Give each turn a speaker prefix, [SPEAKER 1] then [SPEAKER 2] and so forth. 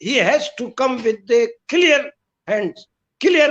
[SPEAKER 1] he has to come with the clear hands, clear